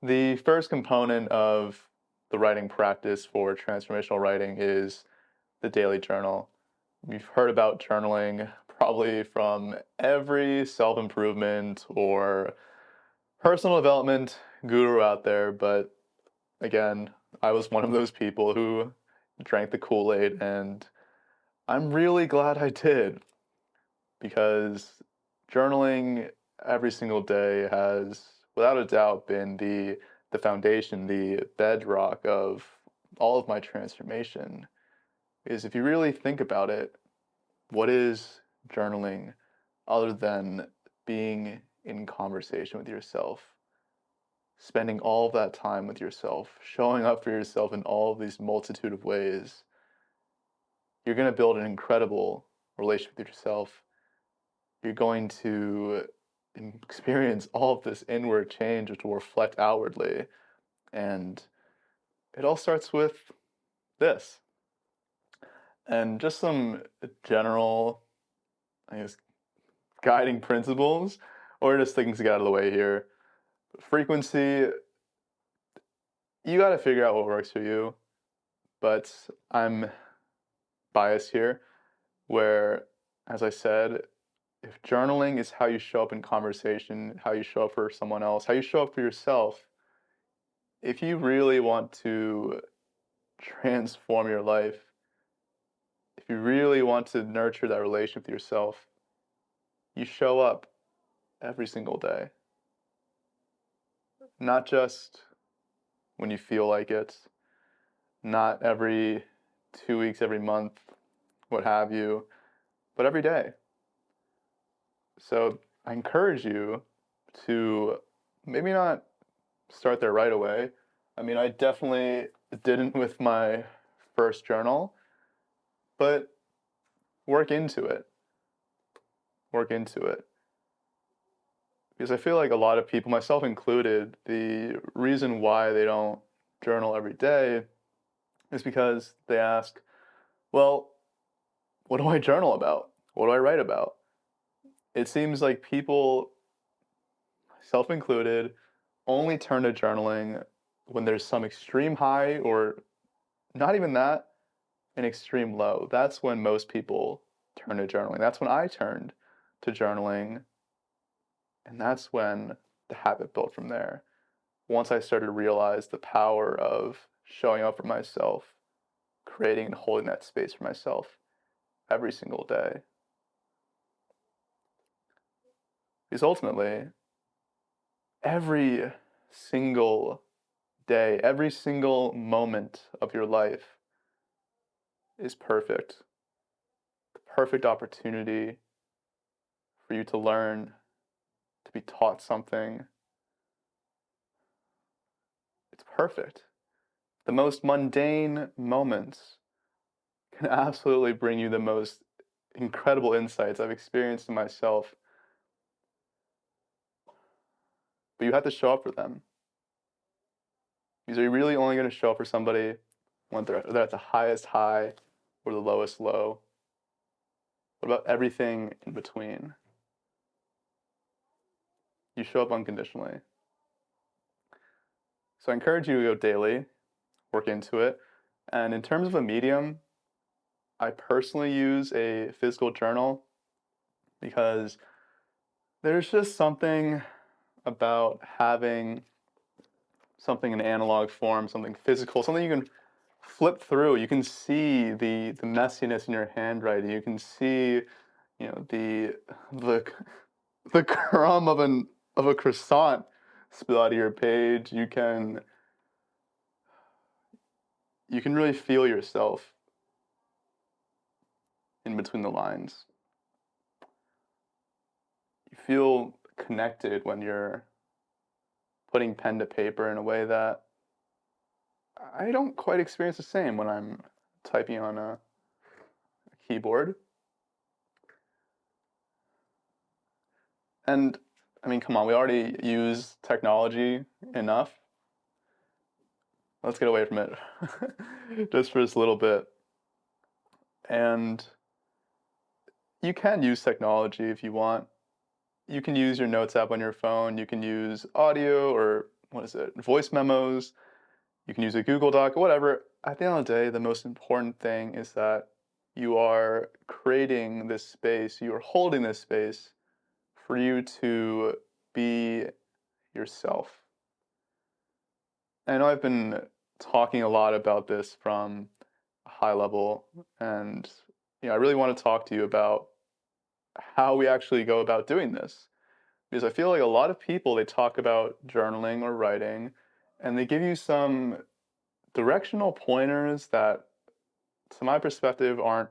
The first component of the writing practice for transformational writing is the daily journal. You've heard about journaling probably from every self improvement or personal development guru out there, but again, I was one of those people who drank the Kool Aid, and I'm really glad I did because journaling every single day has, without a doubt, been the foundation, the bedrock of all of my transformation. Is if you really think about it, what is journaling other than being in conversation with yourself, spending all of that time with yourself, showing up for yourself in all of these multitude of ways? You're going to build an incredible relationship with yourself. You're going to experience all of this inward change, which will reflect outwardly. And it all starts with this. And just some general, I guess, guiding principles, or just things to get out of the way here. Frequency, you got to figure out what works for you. But I'm biased here, where, as I said, if journaling is how you show up in conversation, how you show up for someone else, how you show up for yourself, if you really want to transform your life, if you really want to nurture that relationship with yourself, you show up every single day. Not just when you feel like it, not every 2 weeks, every month, what have you, but every day. So I encourage you to maybe not start there right away. I mean, I definitely didn't with my first journal, but work into it. Work into it. Because I feel like a lot of people, myself included, the reason why they don't journal every day is because they ask, well, what do I journal about? What do I write about? It seems like people, self included, only turn to journaling when there's some extreme high, or not even that, an extreme low. That's when most people turn to journaling. That's when I turned to journaling, and that's when the habit built from there. Once I started to realize the power of showing up for myself, creating and holding that space for myself every single day. Because ultimately, every single day, every single moment of your life is perfect. The perfect opportunity for you to learn, to be taught something. It's perfect. The most mundane moments can absolutely bring you the most incredible insights I've experienced in myself, but you have to show up for them. Because are you really only going to show up for somebody when they're at the highest high or the lowest low? What about everything in between? You show up unconditionally. So I encourage you to go daily, work into it. And in terms of a medium, I personally use a physical journal because there's just something about having something in analog form, something physical, something you can flip through. You can see the messiness in your handwriting. You can see, the the crumb of a croissant spill out of your page. You can really feel yourself in between the lines. You feel connected when you're putting pen to paper in a way that I don't quite experience the same when I'm typing on a keyboard. And I mean, come on, we already use technology enough. Let's get away from it just for this little bit. And you can use technology if you want. You can use your notes app on your phone. You can use audio or voice memos. You can use a Google Doc, whatever. At the end of the day, the most important thing is that you are creating this space, you are holding this space for you to be yourself. I know I've been talking a lot about this from a high level, and I really want to talk to you about how we actually go about doing this. Because I feel like a lot of people, they talk about journaling or writing, and they give you some directional pointers that, to my perspective, aren't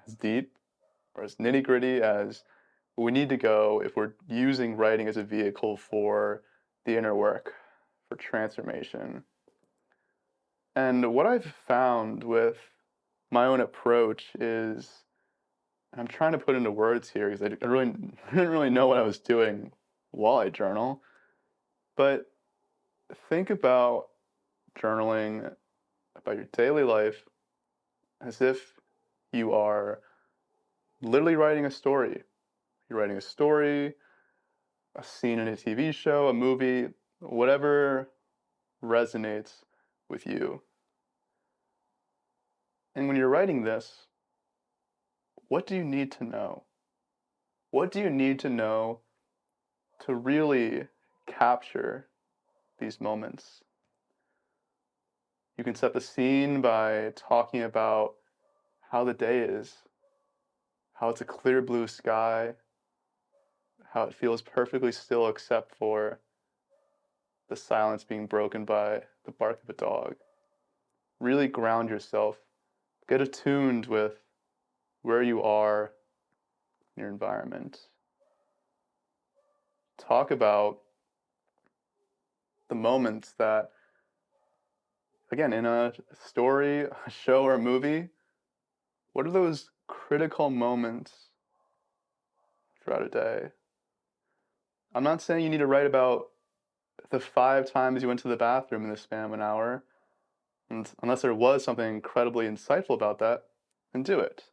as deep or as nitty gritty as we need to go if we're using writing as a vehicle for the inner work, for transformation. And what I've found with my own approach is, and I'm trying to put into words here because I really didn't really know what I was doing while I journal, but think about journaling about your daily life as if you are literally writing a story. You're writing a story, a scene in a TV show, a movie, whatever resonates with you. And when you're writing this, what do you need to know? What do you need to know to really capture these moments? You can set the scene by talking about how the day is, how it's a clear blue sky, how it feels perfectly still except for the silence being broken by the bark of a dog. Really ground yourself. Get attuned with where you are in your environment. Talk about the moments that, again, in a story, a show, or a movie, what are those critical moments throughout a day? I'm not saying you need to write about the 5 times you went to the bathroom in the span of an hour, and unless there was something incredibly insightful about that, then do it.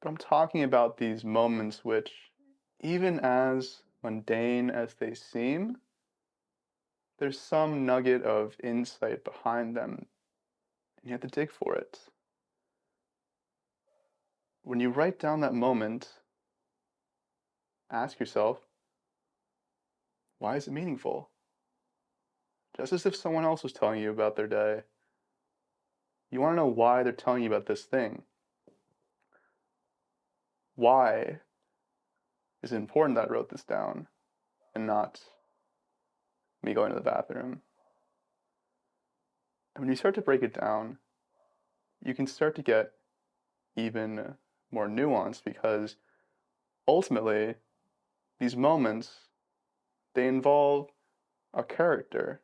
But I'm talking about these moments which, even as mundane as they seem, there's some nugget of insight behind them, and you have to dig for it. When you write down that moment, ask yourself, why is it meaningful? Just as if someone else was telling you about their day. You want to know why they're telling you about this thing. Why is it important that I wrote this down and not me going to the bathroom? And when you start to break it down, you can start to get even more nuanced, because ultimately, these moments, they involve a character.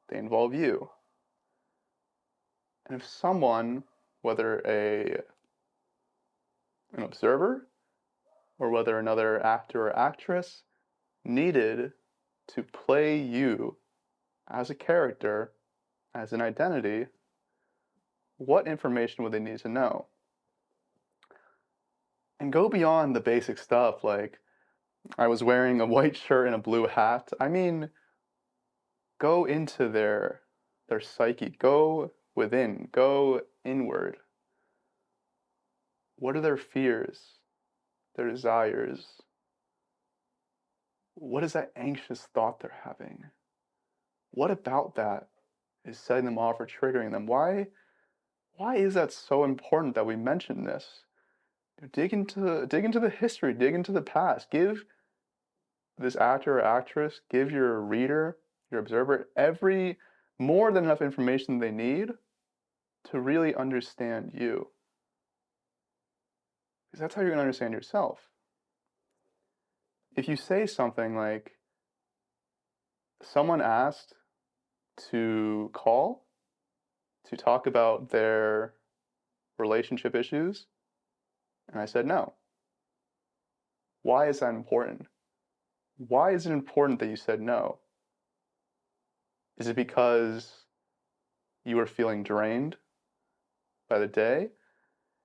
They involve you. And if someone, whether an observer or whether another actor or actress, needed to play you as a character, as an identity, what information would they need to know? And go beyond the basic stuff like, I was wearing a white shirt and a blue hat. I mean, go into their psyche, go within, go inward. What are their fears, their desires? What is that anxious thought they're having? What about that is setting them off or triggering them? Why is that so important that we mention this? Dig into the history, dig into the past. Give this actor or actress, give your reader, your observer, more than enough information they need to really understand you. Because that's how you're going to understand yourself. If you say something like, someone asked to call to talk about their relationship issues, and I said no. Why is that important? Why is it important that you said no? Is it because you were feeling drained by the day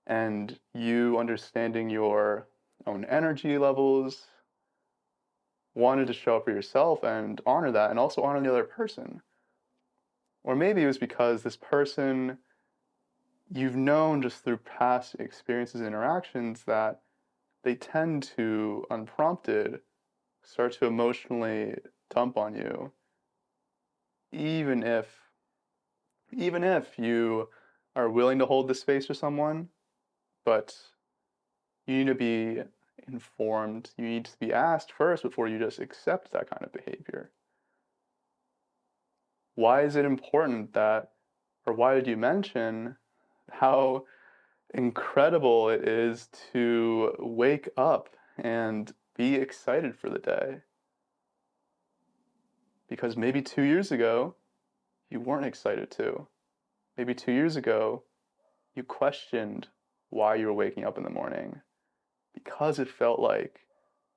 and you understanding your own energy levels wanted to show up for yourself and honor that and also honor the other person. Or maybe it was because this person you've known just through past experiences and interactions that they tend to, unprompted, start to emotionally dump on you, even if you are willing to hold the space for someone, but you need to be informed. You need to be asked first before you just accept that kind of behavior. Why is it important that, or why did you mention how incredible it is to wake up and be excited for the day? Because maybe 2 years ago, you weren't excited to. Maybe 2 years ago, you questioned why you were waking up in the morning because it felt like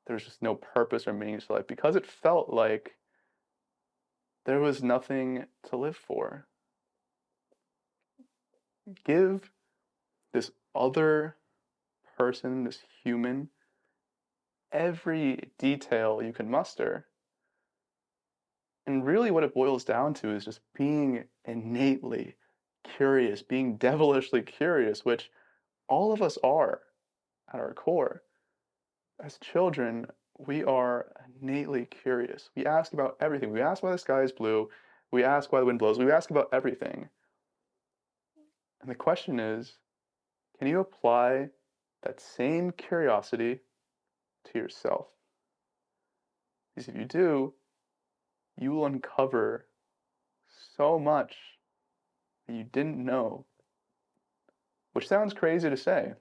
there was just no purpose or meaning to life, because it felt like there was nothing to live for. Give this other person, this human, every detail you can muster. And really, what it boils down to is just being innately curious, being devilishly curious, which all of us are at our core. As children, we are innately curious. We ask about everything. We ask why the sky is blue. We ask why the wind blows. We ask about everything. And the question is, can you apply that same curiosity to yourself? Because if you do, you will uncover so much that you didn't know. Which sounds crazy to say.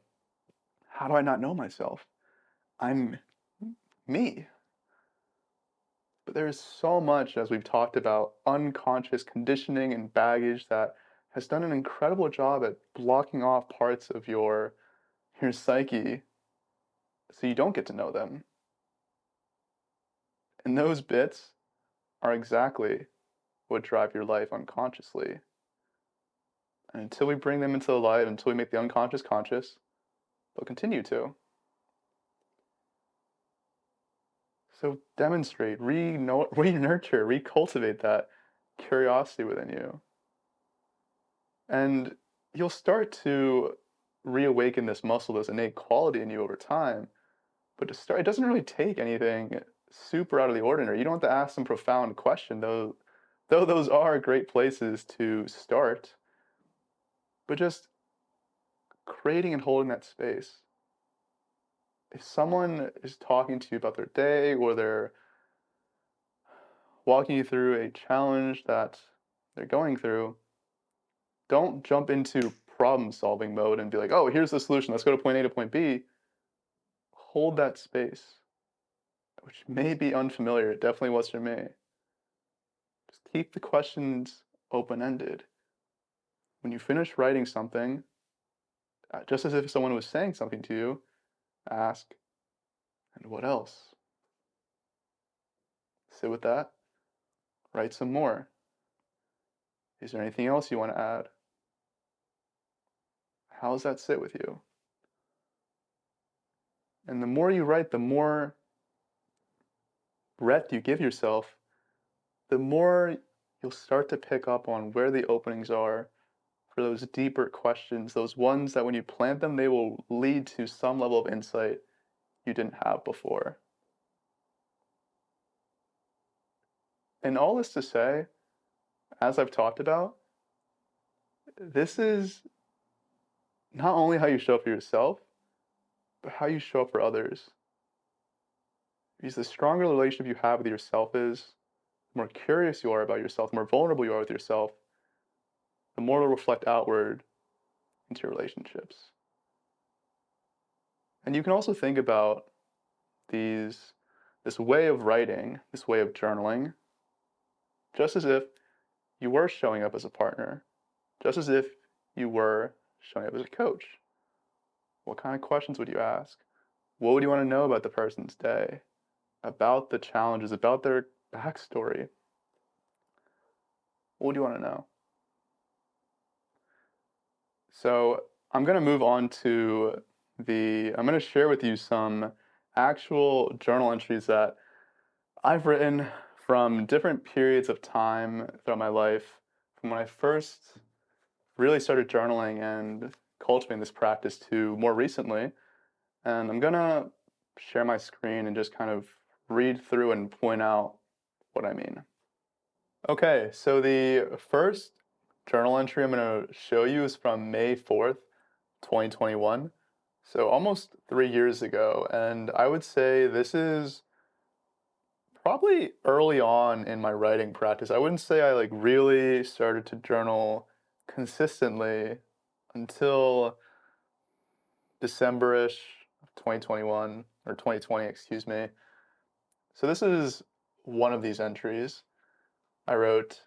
How do I not know myself? I'm me. But there is so much, as we've talked about, unconscious conditioning and baggage that has done an incredible job at blocking off parts of your psyche so you don't get to know them. And those bits are exactly what drive your life unconsciously. And until we bring them into the light, until we make the unconscious conscious, they'll continue to. So demonstrate, re-nurture, recultivate that curiosity within you. And you'll start to reawaken this muscle, this innate quality in you over time. But to start, it doesn't really take anything super out of the ordinary. You don't have to ask some profound question, though those are great places to start. But just creating and holding that space. If someone is talking to you about their day, or they're walking you through a challenge that they're going through, don't jump into problem-solving mode and be like, oh, here's the solution, let's go to point A to point B. Hold that space, which may be unfamiliar. It definitely was for me. Just keep the questions open-ended. When you finish writing something, just as if someone was saying something to you, ask, and what else? Sit with that. Write some more. Is there anything else you want to add? How does that sit with you? And the more you write, the more breadth you give yourself, the more you'll start to pick up on where the openings are for those deeper questions, those ones that when you plant them, they will lead to some level of insight you didn't have before. And all this to say, as I've talked about, this is not only how you show up for yourself, but how you show up for others. Because the stronger the relationship you have with yourself is, the more curious you are about yourself, the more vulnerable you are with yourself, the more it'll reflect outward into your relationships. And you can also think about this way of writing, this way of journaling, just as if you were showing up as a partner, just as if you were showing up as a coach. What kind of questions would you ask? What would you want to know about the person's day, about the challenges, about their backstory? What would you want to know? So I'm going to move on to I'm going to share with you some actual journal entries that I've written from different periods of time throughout my life, from when I first really started journaling and cultivating this practice to more recently. And I'm gonna share my screen and just kind of read through and point out what I mean. Okay, so the first journal entry I'm gonna show you is from May 4th, 2021. So almost 3 years ago. And I would say this is probably early on in my writing practice. I wouldn't say I like really started to journal consistently until December-ish of 2021 or 2020, excuse me. So this is one of these entries. I wrote,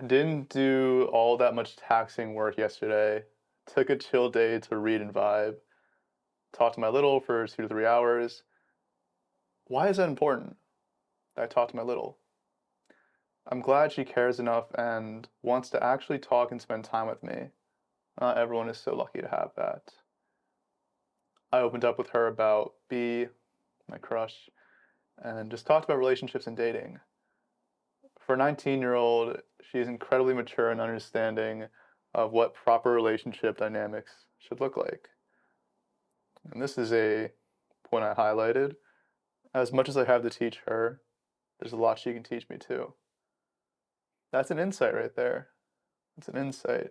didn't do all that much taxing work yesterday. Took a chill day to read and vibe. Talked to my little for 2 to 3 hours. Why is that important that I talk to my little? I'm glad she cares enough and wants to actually talk and spend time with me. Not everyone is so lucky to have that. I opened up with her about B, my crush, and just talked about relationships and dating. For a 19-year-old, she is incredibly mature and understanding of what proper relationship dynamics should look like. And this is a point I highlighted. As much as I have to teach her, there's a lot she can teach me too. That's an insight right there. It's an insight.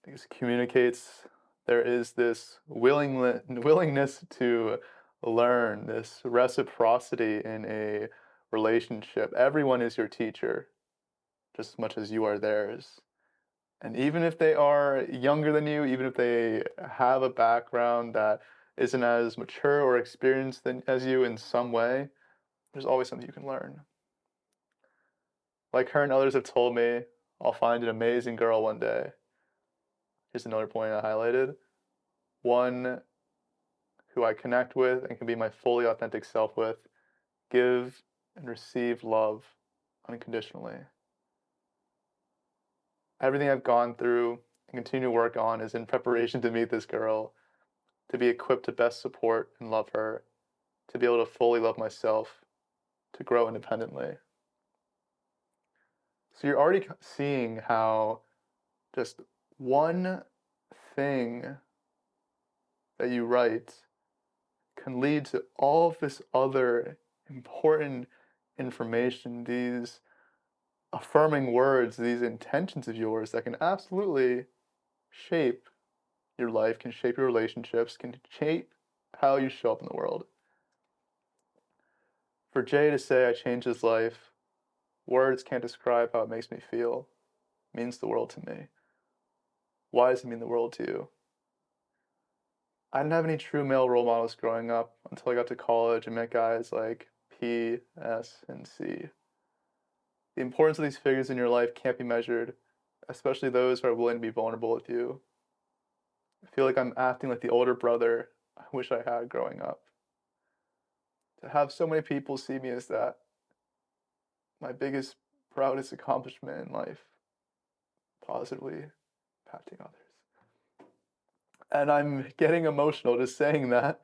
It communicates there is this willingness to learn, this reciprocity in a relationship. Everyone is your teacher, just as much as you are theirs. And even if they are younger than you, even if they have a background that isn't as mature or experienced as you in some way, there's always something you can learn. Like her and others have told me, I'll find an amazing girl one day. Here's another point I highlighted. One who I connect with and can be my fully authentic self with, give and receive love unconditionally. Everything I've gone through and continue to work on is in preparation to meet this girl, to be equipped to best support and love her, to be able to fully love myself, to grow independently. So you're already seeing how just one thing that you write can lead to all of this other important information, these affirming words, these intentions of yours that can absolutely shape your life, can shape your relationships, can shape how you show up in the world. For Jay to say I changed his life, words can't describe how it makes me feel. It means the world to me. Why does it mean the world to you? I didn't have any true male role models growing up until I got to college and met guys like P, S, and C. The importance of these figures in your life can't be measured, especially those who are willing to be vulnerable with you. I feel like I'm acting like the older brother I wish I had growing up. To have so many people see me as that, my biggest, proudest accomplishment in life, positively impacting others. And I'm getting emotional just saying that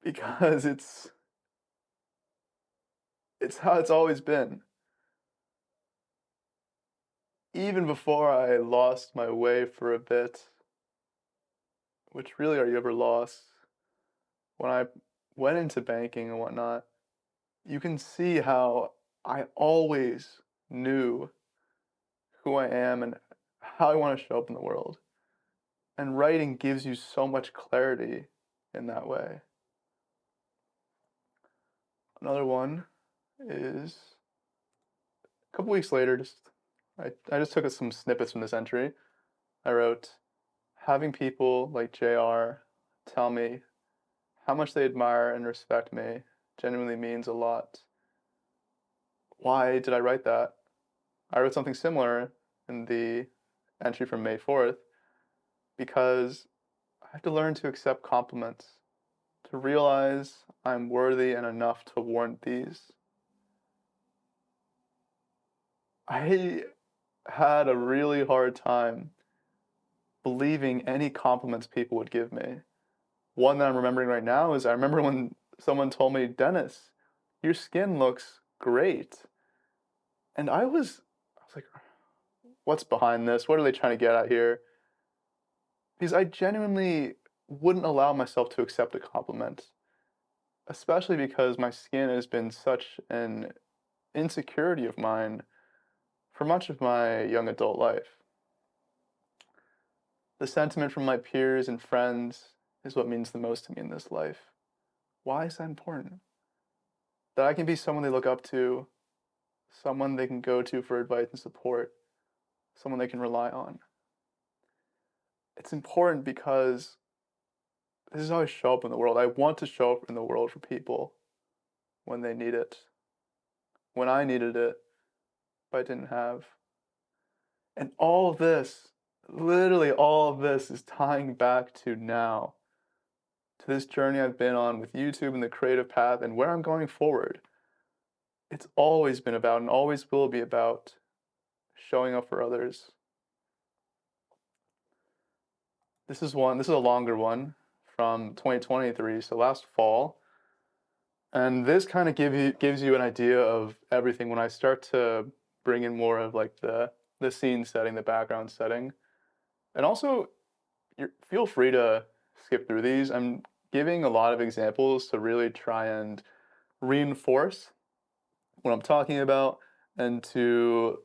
because it's how it's always been. Even before I lost my way for a bit, which really are you ever lost? When I went into banking and whatnot, you can see how I always knew who I am and how I want to show up in the world. And writing gives you so much clarity in that way. Another one is a couple weeks later, I just took some snippets from this entry. I wrote, having people like JR tell me how much they admire and respect me genuinely means a lot. Why did I write that? I wrote something similar in the entry from May 4th because I have to learn to accept compliments, to realize I'm worthy and enough to warrant these. I had a really hard time believing any compliments people would give me. One that I'm remembering right now is I remember when someone told me, Dennis, your skin looks great. And I was like, what's behind this? What are they trying to get at here? Because I genuinely wouldn't allow myself to accept a compliment, especially because my skin has been such an insecurity of mine for much of my young adult life. The sentiment from my peers and friends is what means the most to me in this life. Why is that important? That I can be someone they look up to, someone they can go to for advice and support, someone they can rely on. It's important because this is how I show up in the world. I want to show up in the world for people when they need it, when I needed it, but I didn't have. And all of this, literally all of this, is tying back to now, to this journey I've been on with YouTube and the creative path and where I'm going forward. It's always been about and always will be about showing up for others. This is a longer one from 2023, so last fall. And this kind of gives you an idea of everything when I start to bring in more of like the scene setting, the background setting. And also, feel free to skip through these. I'm giving a lot of examples to really try and reinforce what I'm talking about and to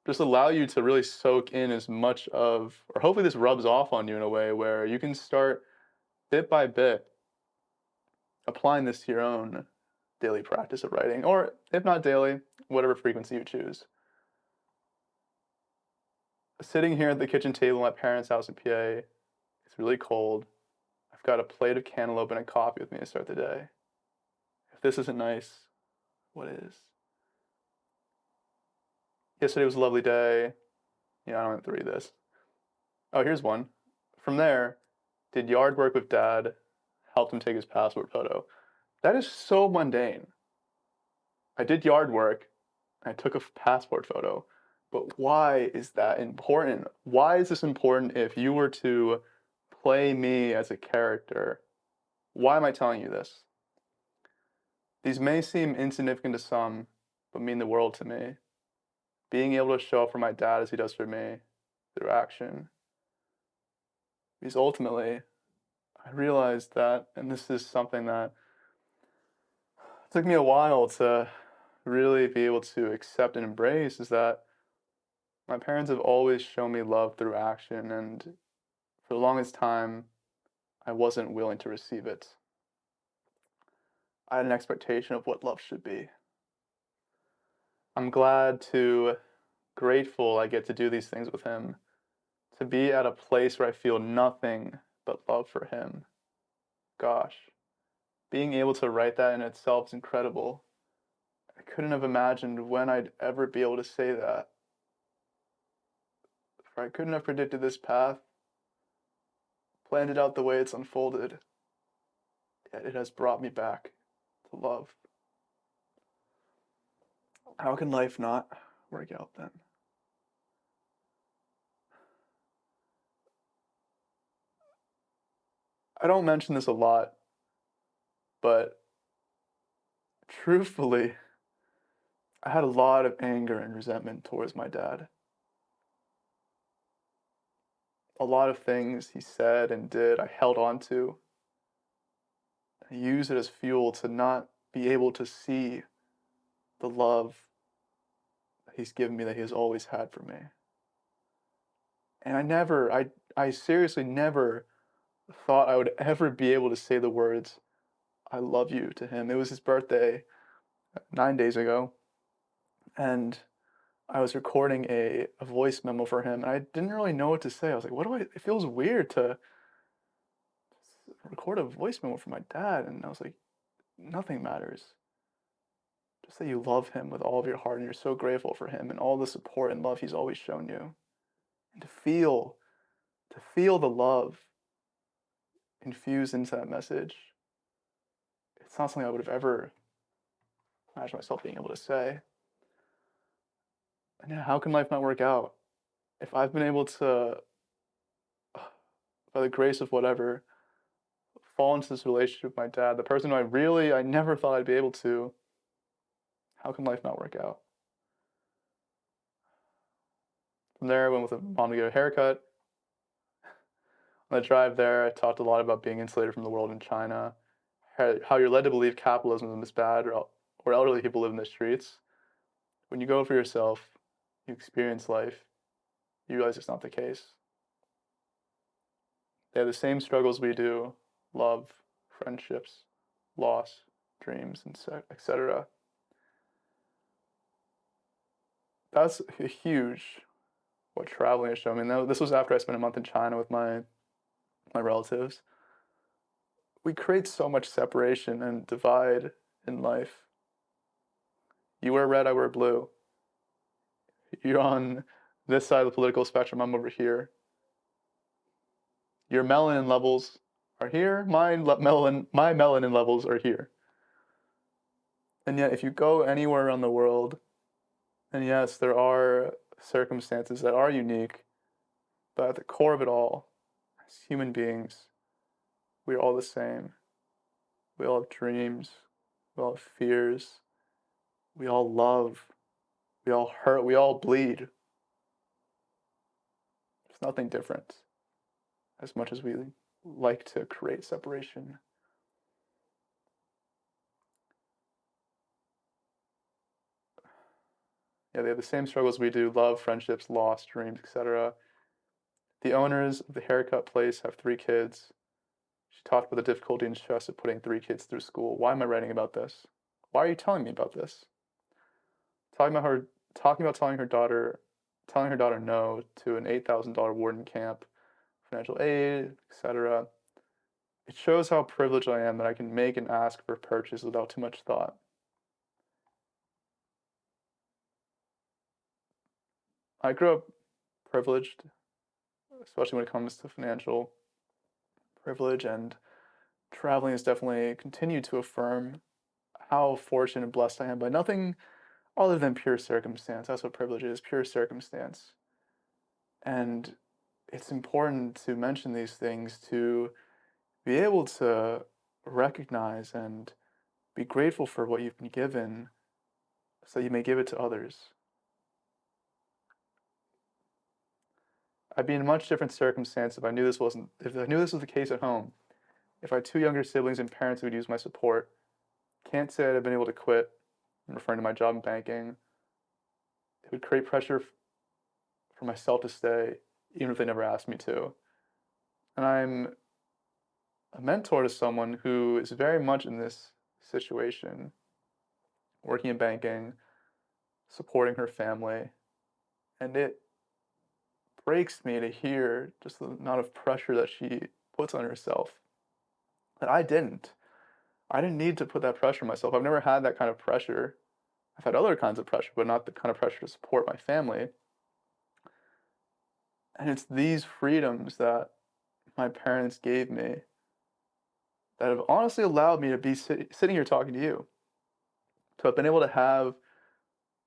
just allow you to really soak in as much of, or hopefully this rubs off on you in a way where you can start bit by bit applying this to your own daily practice of writing, or if not daily, whatever frequency you choose. Sitting here at the kitchen table at my parents' house in PA, it's really cold. I've got a plate of cantaloupe and a coffee with me to start the day. If this isn't nice, what is? Yesterday was a lovely day. Yeah, I don't have to read this. Oh, here's one. From there, did yard work with dad, helped him take his passport photo. That is so mundane. I did yard work, I took a passport photo. But why is that important? Why is this important if you were to play me as a character? Why am I telling you this? These may seem insignificant to some, but mean the world to me. Being able to show up for my dad as he does for me through action. Because ultimately, I realized that, and this is something that took me a while to really be able to accept and embrace, is that my parents have always shown me love through action, and for the longest time, I wasn't willing to receive it. I had an expectation of what love should be. I'm grateful I get to do these things with him, to be at a place where I feel nothing but love for him. Gosh, being able to write that in itself is incredible. I couldn't have imagined when I'd ever be able to say that. For I couldn't have predicted this path, planned it out the way it's unfolded, yet it has brought me back to love. How can life not work out then? I don't mention this a lot, but truthfully, I had a lot of anger and resentment towards my dad. A lot of things he said and did, I held on to. I used it as fuel to not be able to see the love that he's given me, that he has always had for me. And I seriously never thought I would ever be able to say the words, I love you, to him. It was his birthday 9 days ago, and I was recording a voice memo for him, and I didn't really know what to say. I was like, it feels weird to record a voice memo for my dad. And I was like, nothing matters. Just that you love him with all of your heart and you're so grateful for him and all the support and love he's always shown you. And to feel the love infused into that message, it's not something I would have ever imagined myself being able to say. And yeah, how can life not work out? If I've been able to, by the grace of whatever, fall into this relationship with my dad, the person who I never thought I'd be able to, How can life not work out? From there, I went with a mom to get a haircut. On the drive there, I talked a lot about being insulated from the world in China, how you're led to believe capitalism is bad, or elderly people live in the streets. When you go for yourself, you experience life, you realize it's not the case. They have the same struggles we do: love, friendships, loss, dreams, and etc. That's huge what traveling has shown me. Now, this was after I spent a month in China with my relatives. We create so much separation and divide in life. You wear red, I wear blue. You're on this side of the political spectrum, I'm over here. Your melanin levels are here, my melanin levels are here. And yet, if you go anywhere around the world, and yes, there are circumstances that are unique, but at the core of it all, as human beings, we're all the same. We all have dreams, we all have fears, we all love, we all hurt, we all bleed. There's nothing different, as much as we like to create separation. Yeah, they have the same struggles we do: love, friendships, loss, dreams, etc. The owners of the haircut place have 3 kids. She talked about the difficulty and stress of putting 3 kids through school. Why am I writing about this? Why are you telling me about this? Talking about telling her daughter no to an $8,000 warden camp, financial aid, etc. It shows how privileged I am that I can make and ask for purchase without too much thought. I grew up privileged, especially when it comes to financial privilege, and traveling has definitely continued to affirm how fortunate and blessed I am by nothing other than pure circumstance. That's what privilege is: pure circumstance. And it's important to mention these things to be able to recognize and be grateful for what you've been given so you may give it to others. I'd be in a much different circumstance if I knew this was the case at home. If I had 2 younger siblings and parents who would use my support, can't say I'd have been able to quit. I'm referring to my job in banking. It would create pressure for myself to stay, even if they never asked me to. And I'm a mentor to someone who is very much in this situation, working in banking, supporting her family, and it breaks me to hear just the amount of pressure that she puts on herself that I didn't. I didn't need to put that pressure on myself. I've never had that kind of pressure. I've had other kinds of pressure, but not the kind of pressure to support my family. And it's these freedoms that my parents gave me that have honestly allowed me to be sitting here talking to you, to have been able to have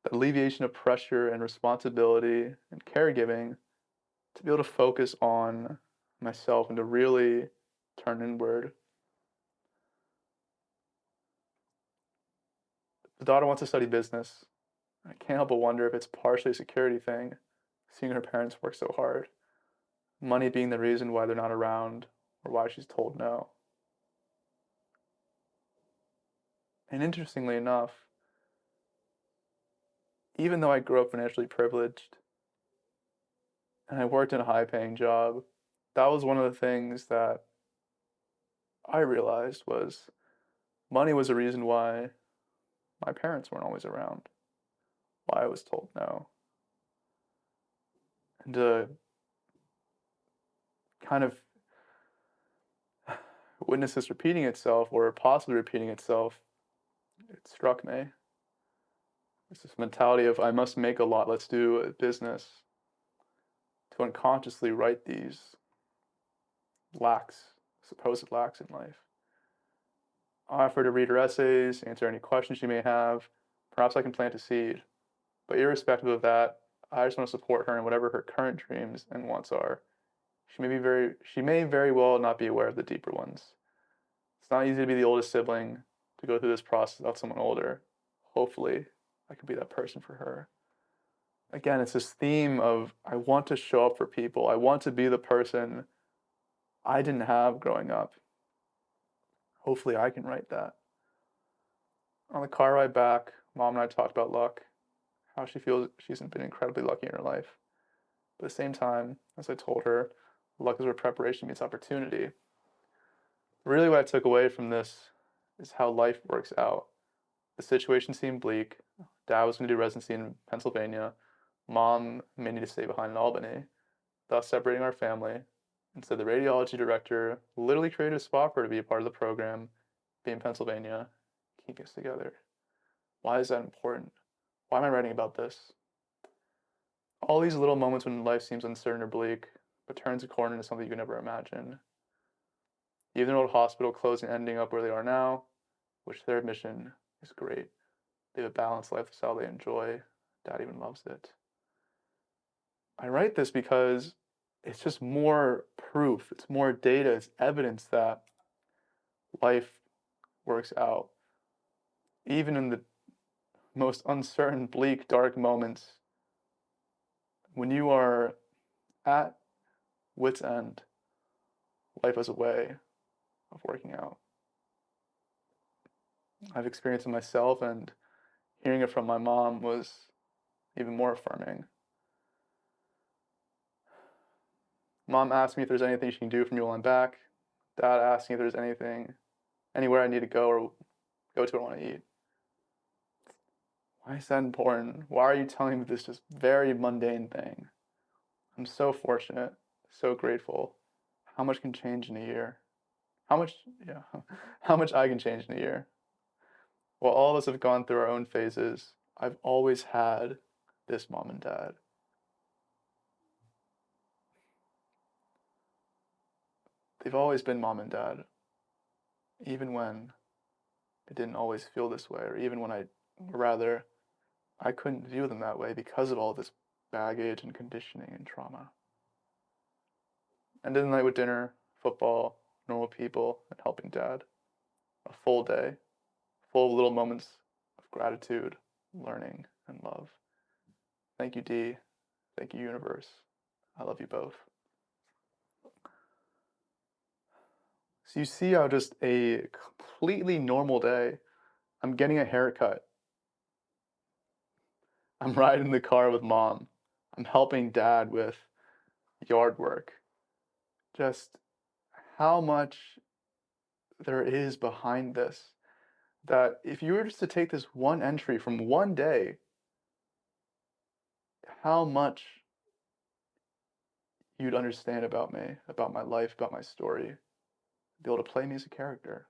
the alleviation of pressure and responsibility and caregiving, to be able to focus on myself and to really turn inward. The daughter wants to study business. I can't help but wonder if it's partially a security thing, seeing her parents work so hard, money being the reason why they're not around or why she's told no. And interestingly enough, even though I grew up financially privileged and I worked in a high-paying job, that was one of the things that I realized was money was the reason why my parents weren't always around, why I was told no. And to kind of witness this repeating itself, or possibly repeating itself, it struck me. It's this mentality of, I must make a lot, let's do a business, to unconsciously write these supposed lacks in life. I offer to read her essays, answer any questions she may have. Perhaps I can plant a seed. But irrespective of that, I just want to support her in whatever her current dreams and wants are. She may very well not be aware of the deeper ones. It's not easy to be the oldest sibling, to go through this process without someone older. Hopefully, I could be that person for her. Again, it's this theme of I want to show up for people. I want to be the person I didn't have growing up. Hopefully I can write that. On the car ride back, Mom and I talked about luck, how she feels she's been incredibly lucky in her life. But at the same time, as I told her, luck is where preparation meets opportunity. Really, what I took away from this is how life works out. The situation seemed bleak. Dad was going to do residency in Pennsylvania. Mom may need to stay behind in Albany, thus separating our family. Instead, the radiology director literally created a spot for her to be a part of the program, be in Pennsylvania, keeping us together. Why is that important? Why am I writing about this? All these little moments when life seems uncertain or bleak, but turns a corner into something you could never imagine. Even an old hospital closing and ending up where they are now, which their mission is great. They have a balanced lifestyle they enjoy. Dad even loves it. I write this because it's just more proof, it's more data, it's evidence that life works out. Even in the most uncertain, bleak, dark moments, when you are at wit's end, life has a way of working out. I've experienced it myself, and hearing it from my mom was even more affirming. Mom asked me if there's anything she can do for me while I'm back. Dad asked me if there's anywhere I need to go or go to or want to eat. Why is that important? Why are you telling me this just very mundane thing? I'm so fortunate, so grateful. How much can change in a year? How much I can change in a year? While all of us have gone through our own phases, I've always had this mom and dad. They've always been mom and dad, even when it didn't always feel this way, or even when I couldn't view them that way because of all this baggage and conditioning and trauma. Ended the night with dinner, football, normal people, and helping Dad. A full day, full of little moments of gratitude, learning, and love. Thank you, Dee. Thank you, universe. I love you both. So you see how just a completely normal day, I'm getting a haircut. I'm riding the car with Mom. I'm helping Dad with yard work. Just how much there is behind this. That if you were just to take this one entry from one day, how much you'd understand about me, about my life, about my story, be able to play me as a character.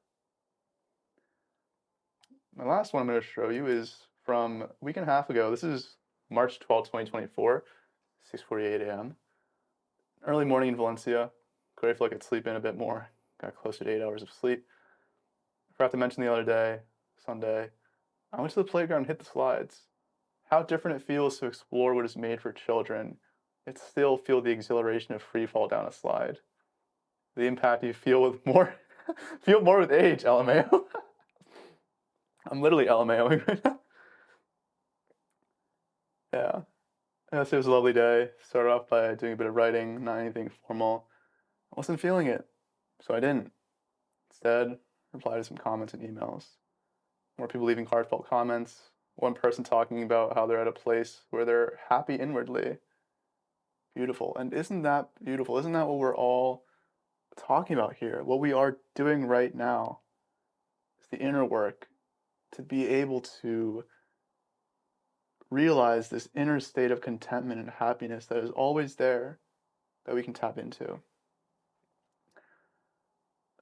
My last one I'm going to show you is from a week and a half ago. This is March 12th, 2024, 6:48 a.m. Early morning in Valencia. Grateful I could sleep in a bit more. Got closer to 8 hours of sleep. I forgot to mention the other day, Sunday, I went to the playground and hit the slides. How different it feels to explore what is made for children, yet still feel the exhilaration of free fall down a slide. The impact you feel with more, feel more with age, LMAO. I'm literally LMAOing right now. Yeah. Yes, it was a lovely day. Started off by doing a bit of writing, not anything formal. I wasn't feeling it, so I didn't. Instead, replied to some comments and emails. More people leaving heartfelt comments. One person talking about how they're at a place where they're happy inwardly. Beautiful. And isn't that beautiful? Isn't that what we're all talking about here? What we are doing right now is the inner work to be able to realize this inner state of contentment and happiness that is always there that we can tap into.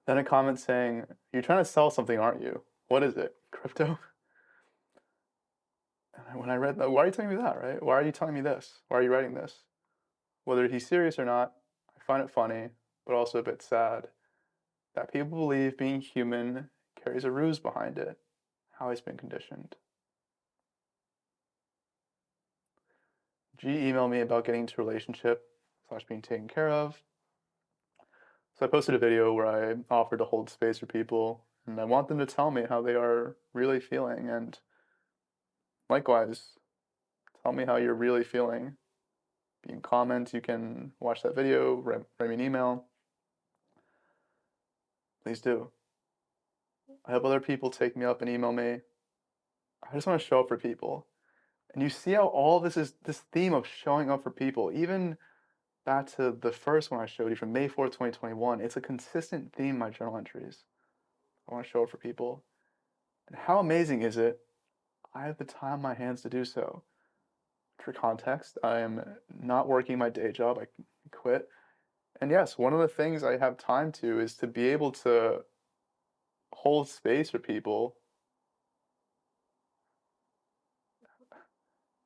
Then a comment saying, "You're trying to sell something, aren't you? What is it? Crypto?" And when I read that, why are you telling me that, right? Why are you telling me this? Why are you writing this? Whether he's serious or not, I find it funny, but also a bit sad that people believe being human carries a ruse behind it, how he's been conditioned. G emailed me about getting into a relationship / being taken care of. So I posted a video where I offered to hold space for people, and I want them to tell me how they are really feeling. And Likewise, tell me how you're really feeling. You can comment, you can watch that video, write me an email. Please do. I hope other people take me up and email me. I just want to show up for people. And you see how all this is this theme of showing up for people, even back to the first one I showed you from May 4th, 2021, it's a consistent theme in my journal entries. I want to show up for people. And how amazing is it? I have the time on my hands to do so. For context, I am not working my day job, I quit. And yes, one of the things I have time to is to be able to hold space for people.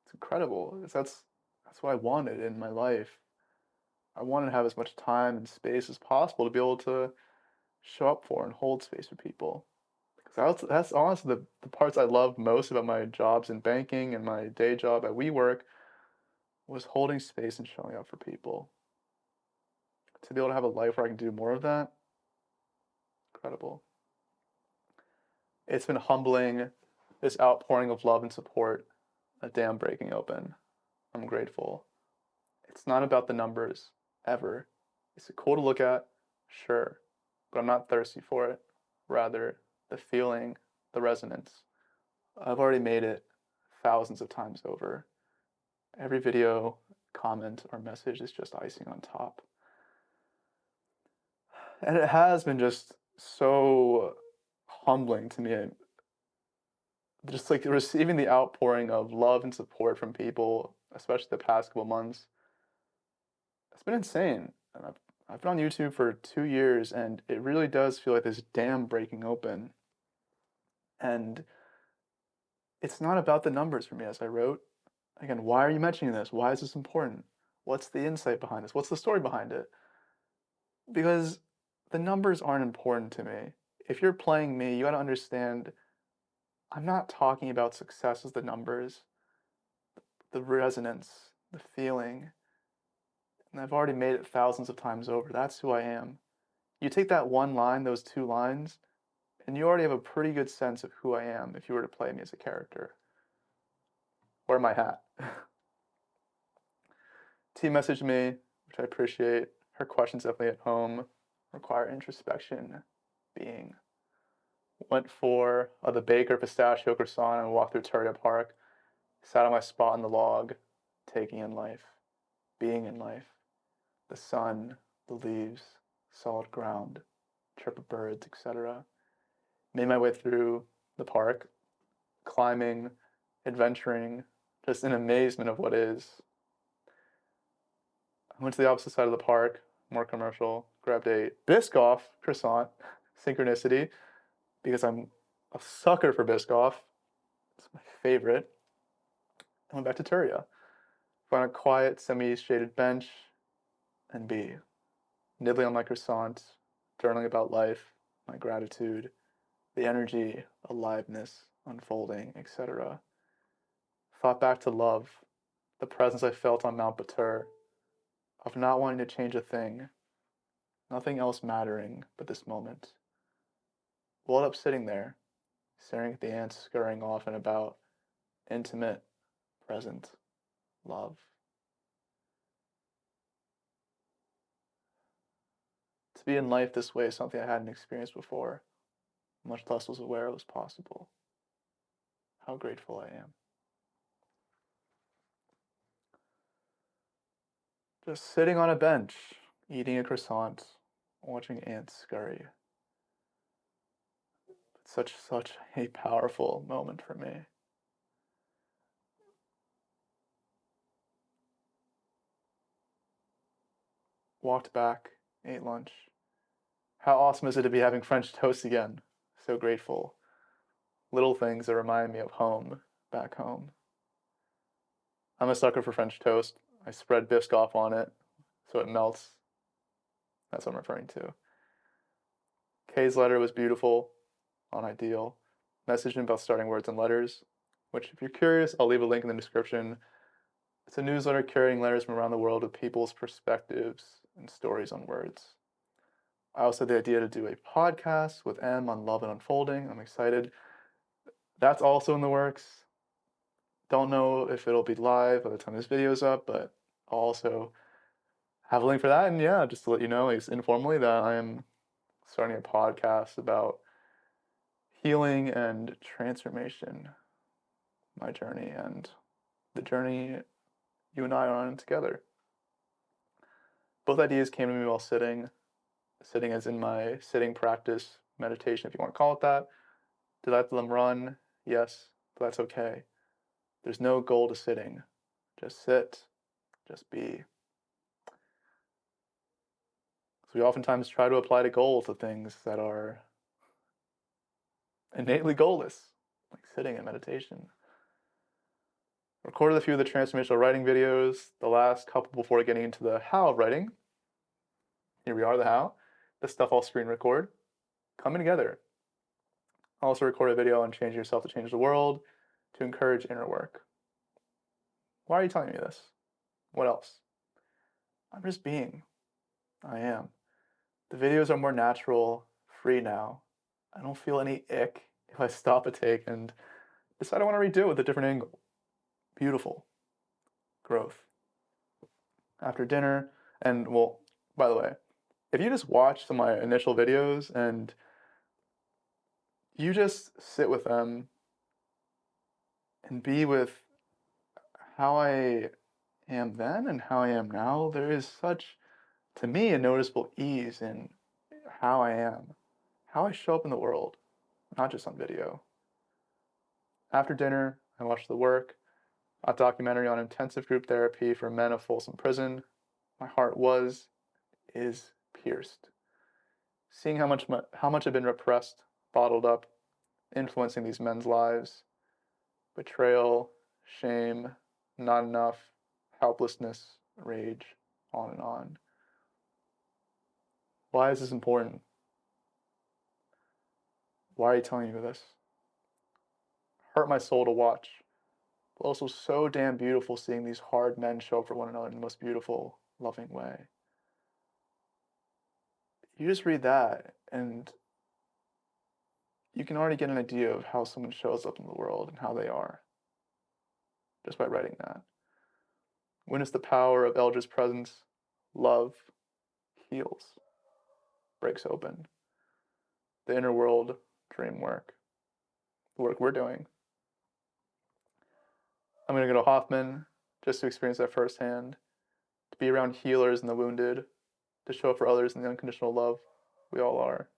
It's incredible. That's what I wanted in my life. I wanted to have as much time and space as possible to be able to show up for and hold space for people. Because that's honestly the parts I love most about my jobs in banking and my day job at WeWork was holding space and showing up for people. To be able to have a life where I can do more of that, incredible. It's been humbling, this outpouring of love and support, a dam breaking open. I'm grateful. It's not about the numbers, ever. Is it cool to look at? Sure. But I'm not thirsty for it. Rather, the feeling, the resonance. I've already made it thousands of times over. Every video, comment, or message is just icing on top. And it has been just so humbling to me. Just like receiving the outpouring of love and support from people, especially the past couple months. It's been insane. And I've been on YouTube for 2 years, and it really does feel like this dam breaking open. And it's not about the numbers for me, as I wrote. Again, why are you mentioning this? Why is this important? What's the insight behind this? What's the story behind it? Because the numbers aren't important to me. If you're playing me, you got to understand I'm not talking about success as the numbers, the resonance, the feeling. And I've already made it thousands of times over. That's who I am. You take that one line, those 2 lines, and you already have a pretty good sense of who I am if you were to play me as a character. Wear my hat. T messaged me, which I appreciate. Her questions definitely at home require introspection, being. Went for the Baker pistachio croissant and walked through Turia Park. Sat on my spot in the log, taking in life, being in life. The sun, the leaves, solid ground, chirp of birds, etc. Made my way through the park, climbing, adventuring, just in amazement of what is. I went to the opposite side of the park, more commercial, grabbed a Biscoff croissant, synchronicity, because I'm a sucker for Biscoff. It's my favorite. I went back to Turia, found a quiet, semi-shaded bench, and be nibbling on my croissant, journaling about life, my gratitude, the energy, aliveness, unfolding, etc. Thought back to love, the presence I felt on Mount Batur, of not wanting to change a thing, nothing else mattering but this moment. Wound up sitting there, staring at the ants scurrying off and about, intimate, present, love. To be in life this way is something I hadn't experienced before, much less was aware it was possible. How grateful I am. Just sitting on a bench, eating a croissant, watching ants scurry. Such a powerful moment for me. Walked back, ate lunch. How awesome is it to be having French toast again? So grateful. Little things that remind me of home, back home. I'm a sucker for French toast. I spread Biscoff on it so it melts. That's what I'm referring to. Kay's letter was beautiful, on Ideal. Messaging about starting words and letters, which if you're curious, I'll leave a link in the description. It's a newsletter carrying letters from around the world with people's perspectives and stories on words. I also had the idea to do a podcast with M on love and unfolding. I'm excited. That's also in the works. Don't know if it'll be live by the time this video's up, but I'll also have a link for that. And yeah, just to let you know, at least informally, that I am starting a podcast about healing and transformation, my journey, and the journey you and I are on together. Both ideas came to me while sitting as in my sitting practice, meditation, if you want to call it that. Did I let them run? Yes, but that's okay. There's no goal to sitting. Just sit, just be. So we oftentimes try to apply to goals to things that are innately goalless, like sitting and meditation. Recorded a few of the transformational writing videos, the last couple before getting into the how of writing. Here we are, the how. The stuff I'll screen record. Coming together. I also recorded a video on changing yourself to change the world to encourage inner work. Why are you telling me this? What else? I'm just being. I am. The videos are more natural, free now. I don't feel any ick if I stop a take and decide I want to redo it with a different angle. Beautiful. Growth. After dinner, and well, by the way, if you just watch some of my initial videos and you just sit with them and be with how I am then and how I am now, there is such, to me, a noticeable ease in how I am, how I show up in the world, not just on video. After dinner, I watched The Work, a documentary on intensive group therapy for men of Folsom Prison. My heart is pierced. Seeing how much had been repressed, bottled up, influencing these men's lives. Betrayal, shame, not enough, helplessness, rage, on and on. Why is this important? Why are you telling me this? Hurt my soul to watch, but also so damn beautiful seeing these hard men show up for one another in the most beautiful, loving way. You just read that, and you can already get an idea of how someone shows up in the world and how they are, just by writing that. Witness the power of Eldra's presence. Love heals, breaks open. The inner world, dream work, the work we're doing. I'm going to go to Hoffman just to experience that firsthand, to be around healers and the wounded, to show up for others in the unconditional love we all are.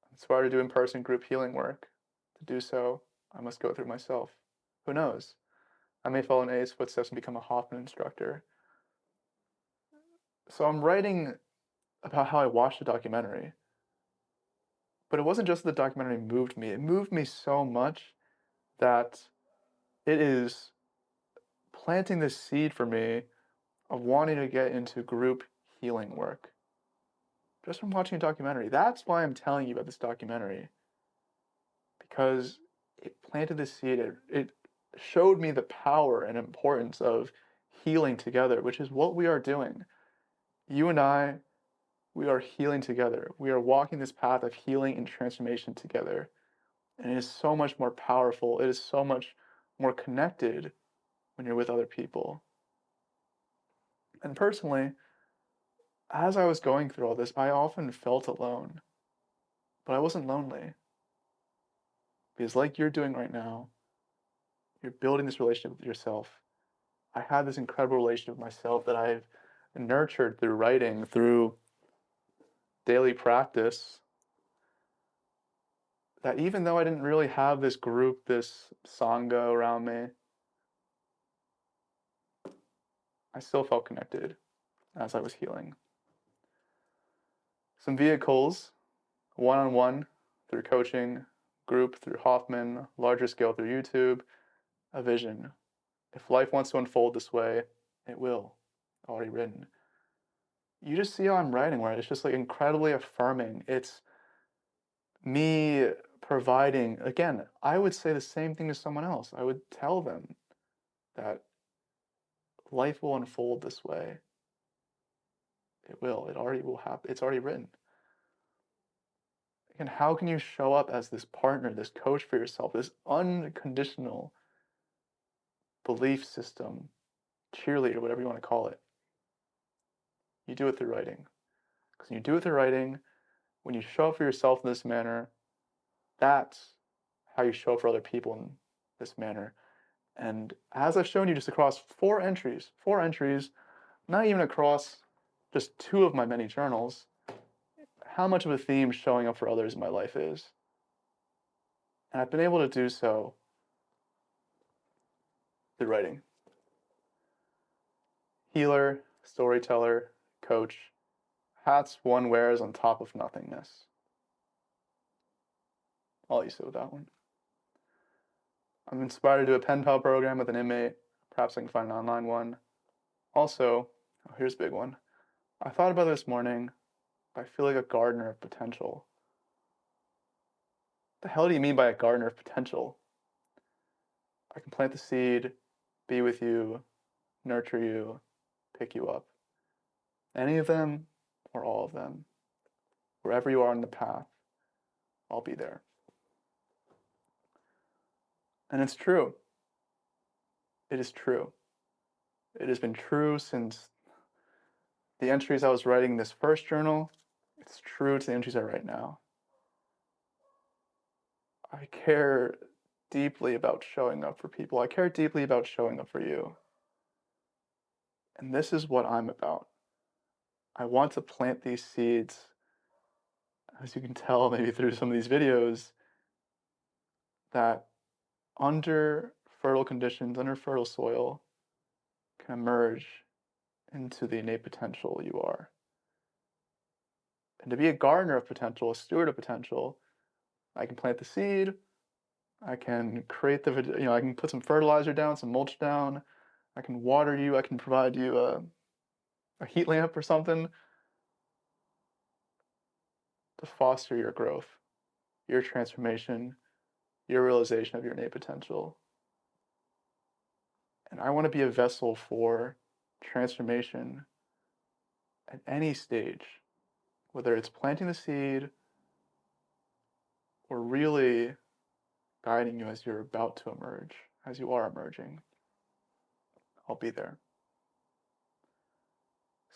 I'm inspired to do in-person group healing work. To do so, I must go through myself. Who knows? I may follow in A's footsteps and become a Hoffman instructor. So I'm writing about how I watched the documentary. But it wasn't just that the documentary moved me. It moved me so much that it is planting this seed for me of wanting to get into group healing work. Just from watching a documentary. That's why I'm telling you about this documentary. Because it planted this seed. It showed me the power and importance of healing together, which is what we are doing. You and I, we are healing together. We are walking this path of healing and transformation together. And it is so much more powerful. It is so much more connected when you're with other people. And personally, as I was going through all this, I often felt alone. But I wasn't lonely. Because like you're doing right now, you're building this relationship with yourself. I had this incredible relationship with myself that I've nurtured through writing, through daily practice, that even though I didn't really have this group, this sangha around me, I still felt connected as I was healing. Some vehicles, one-on-one through coaching, group through Hoffman, larger scale through YouTube, a vision. If life wants to unfold this way, it will. Already written. You just see how I'm writing, where it's just like incredibly affirming. It's me providing, again, I would say the same thing to someone else. I would tell them that life will unfold this way. It will. It already will happen. It's already written. Again, how can you show up as this partner, this coach for yourself, this unconditional belief system, cheerleader, whatever you want to call it? You do it through writing. Because when you do it through writing, when you show up for yourself in this manner, that's how you show up for other people in this manner. And as I've shown you just across four entries, not even across just two of my many journals, how much of a theme showing up for others in my life is. And I've been able to do so through writing. Healer, storyteller, coach, hats one wears on top of nothingness. I'll use it with that one. I'm inspired to do a pen pal program with an inmate. Perhaps I can find an online one. Also, here's a big one. I thought about this morning. I feel like a gardener of potential. The hell do you mean by a gardener of potential? I can plant the seed, be with you, nurture you, pick you up. Any of them or all of them. Wherever you are on the path, I'll be there. And it's true. It is true. It has been true since the entries I was writing in this first journal. It's true to the entries I write now. I care deeply about showing up for people. I care deeply about showing up for you. And this is what I'm about. I want to plant these seeds, as you can tell maybe through some of these videos, that under fertile conditions, under fertile soil, can emerge into the innate potential you are. And to be a gardener of potential, a steward of potential, I can plant the seed, I can create I can put some fertilizer down, some mulch down, I can water you, I can provide you a heat lamp or something to foster your growth, your transformation, your realization of your innate potential. And I want to be a vessel for transformation at any stage, whether it's planting the seed or really guiding you as you're about to emerge, as you are emerging. I'll be there.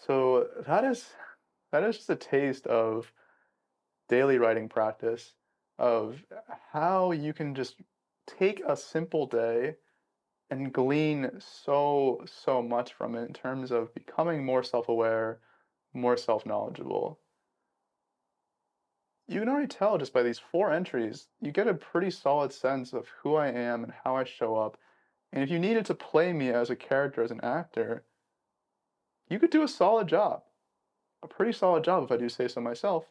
So that is just a taste of daily writing practice, of how you can just take a simple day and glean so much from it in terms of becoming more self-aware, more self-knowledgeable. You can already tell just by these four entries, you get a pretty solid sense of who I am and how I show up. And if you needed to play me as a character, as an actor, you could do a solid job. A pretty solid job, if I do say so myself.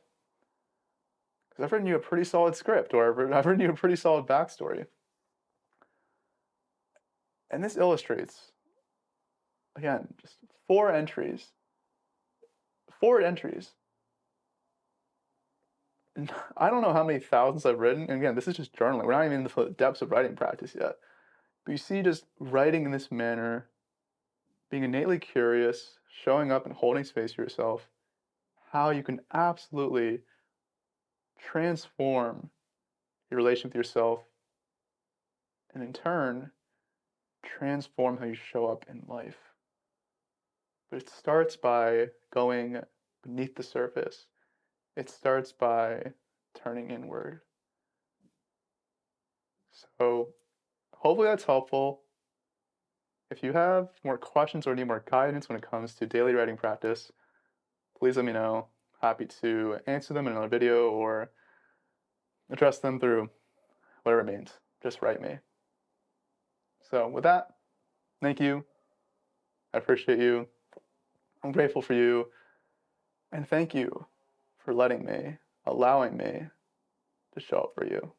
Because I've written you a pretty solid script, or I've written you a pretty solid backstory. And this illustrates, again, just four entries. Four entries. And I don't know how many thousands I've written. And again, this is just journaling. We're not even in the depths of writing practice yet. But you see, just writing in this manner, being innately curious, showing up and holding space for yourself, how you can absolutely transform your relation with yourself, and in turn, transform how you show up in life. But it starts by going beneath the surface. It starts by turning inward. So hopefully that's helpful. If you have more questions or need more guidance when it comes to daily writing practice, please let me know. Happy to answer them in another video or address them through whatever it means. Just write me. So with that, thank you. I appreciate you. I'm grateful for you. And thank you for allowing me to show up for you.